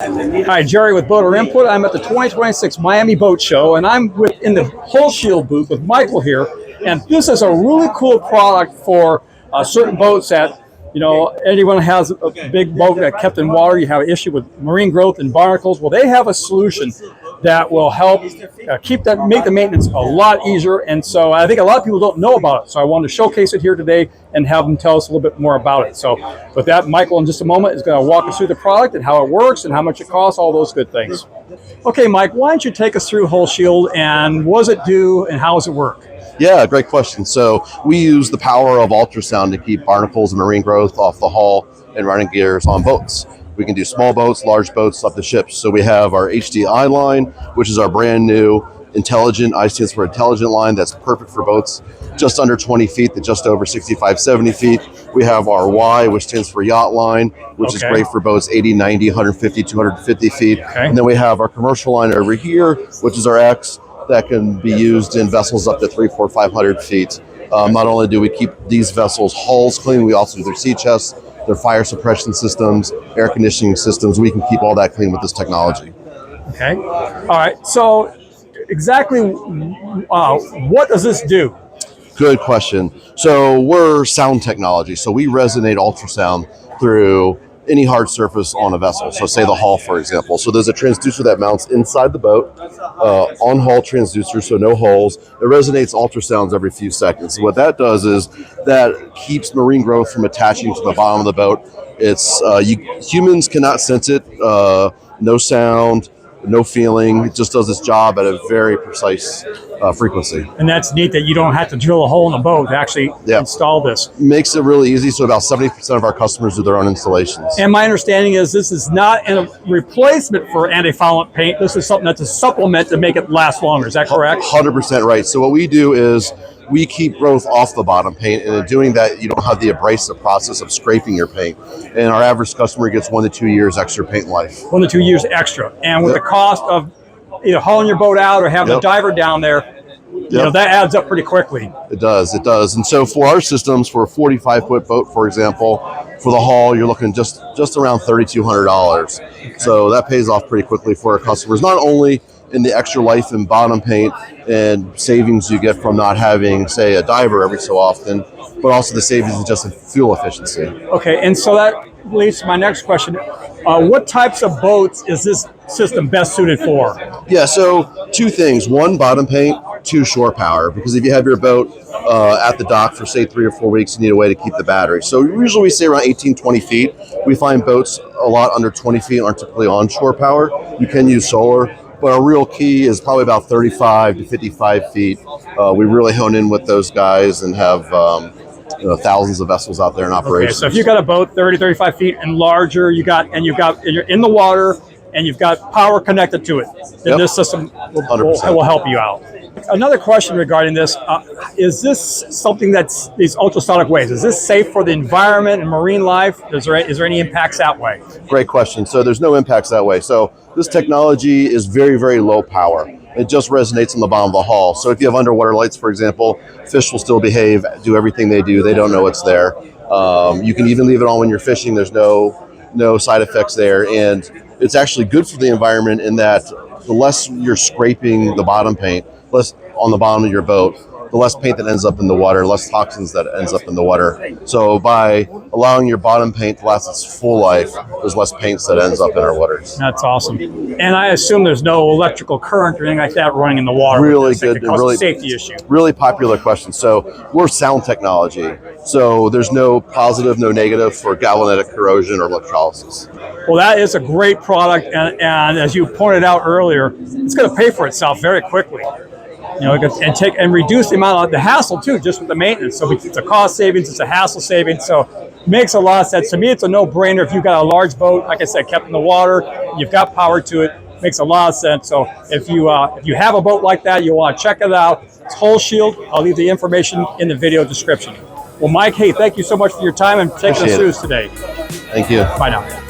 Hi, Jerry with BoaterInput. I'm at the 2026 Miami Boat Show, and I'm in the Hull Shield booth with Michael here. And this is a really cool product for certain boats that, anyone has a big boat that kept in water, you have an issue with marine growth and barnacles. Well, they have a solution that will help make the maintenance a lot easier. And so I think a lot of people don't know about it. So I wanted to showcase it here today and have them tell us a little bit more about it. So with that, Michael in just a moment is going to walk us through the product and how it works and how much it costs, all those good things. Okay, Mike, why don't you take us through Hull Shield and what does it do and how does it work? Yeah, great question. So we use the power of ultrasound to keep barnacles and marine growth off the hull and running gears on boats. We can do small boats, large boats, up to ships. So we have our HDI line, which is our brand new intelligent, I stands for intelligent line, that's perfect for boats just under 20 feet to just over 65, 70 feet. We have our Y, which stands for yacht line, which is great for boats 80, 90, 150, 250 feet. And then we have our commercial line over here, which is our X, that can be used in vessels up to 300, 400, 500 feet. Not only do we keep these vessels' hulls clean, we also do their sea chests, their fire suppression systems, air conditioning systems. We can keep all that clean with this technology. Okay. All right. So exactly what does this do? Good question. So we're sound technology. So we resonate ultrasound through any hard surface on a vessel. So say the hull, for example. So there's a transducer that mounts inside the boat, on hull transducer, so no holes. It resonates ultrasounds every few seconds. So what that does is that keeps marine growth from attaching to the bottom of the boat. It's humans cannot sense it. No sound, no feeling. It just does its job at a very precise frequency. And that's neat that you don't have to drill a hole in the boat to actually install this. Makes it really easy. So about 70% of our customers do their own installations. And my understanding is this is not a replacement for anti-foulant paint. This is something that's a supplement to make it last longer. Is that correct? 100% right. So what we do is we keep growth off the bottom paint, and in doing that, you don't have the abrasive process of scraping your paint. And our average customer gets 1 to 2 years extra paint life. 1 to 2 years extra. And with the cost of either hauling your boat out or having a diver down there, that adds up pretty quickly. It does. And so for our systems, for a 45-foot boat, for example, for the hull, you're looking just around $3,200. Okay. So that pays off pretty quickly for our customers, not only in the extra life and bottom paint and savings you get from not having, say, a diver every so often, but also the savings in just in fuel efficiency. Okay, and so that leads to my next question. What types of boats is this system best suited for? Yeah, so 2 things. 1, bottom paint, 2, shore power. Because if you have your boat at the dock for, say, 3 or 4 weeks, you need a way to keep the battery. So usually we say around 18, 20 feet. We find boats a lot under 20 feet aren't typically on shore power. You can use solar. But our real key is probably about 35 to 55 feet. We really hone in with those guys and have thousands of vessels out there in operation. Okay, so if you got a boat 30, 35 feet and larger, you're in the water and you've got power connected to it, then this system will help you out. Another question regarding this, is this something that's these ultrasonic waves, is this safe for the environment and marine life? Is there any impacts that way? Great question. So there's no impacts that way. So this technology is very, very low power. It just resonates on the bottom of the hull. So if you have underwater lights, for example, fish will still behave, do everything they do. They don't know it's there. You can even leave it on when you're fishing. There's no side effects there. And it's actually good for the environment in that the less you're scraping the bottom paint, less on the bottom of your boat, the less paint that ends up in the water, less toxins that ends up in the water. So by allowing your bottom paint to last its full life, there's less paints that ends up in our waters. That's awesome. And I assume there's no electrical current or anything like that running in the water. Really good. Really safety issue. Really popular question. So we're sound technology. So there's no positive, no negative for galvanic corrosion or electrolysis. Well, that is a great product. And as you pointed out earlier, it's going to pay for itself very quickly. And reduce the amount of the hassle too, just with the maintenance. So it's a cost savings, it's a hassle savings. So it makes a lot of sense. To me, it's a no-brainer. If you've got a large boat, like I said, kept in the water, you've got power to it, makes a lot of sense. So if you have a boat like that, you want to check it out. It's Hull Shield. I'll leave the information in the video description. Well, Mike, hey, thank you so much for your time and taking us through this today. Thank you. Bye now.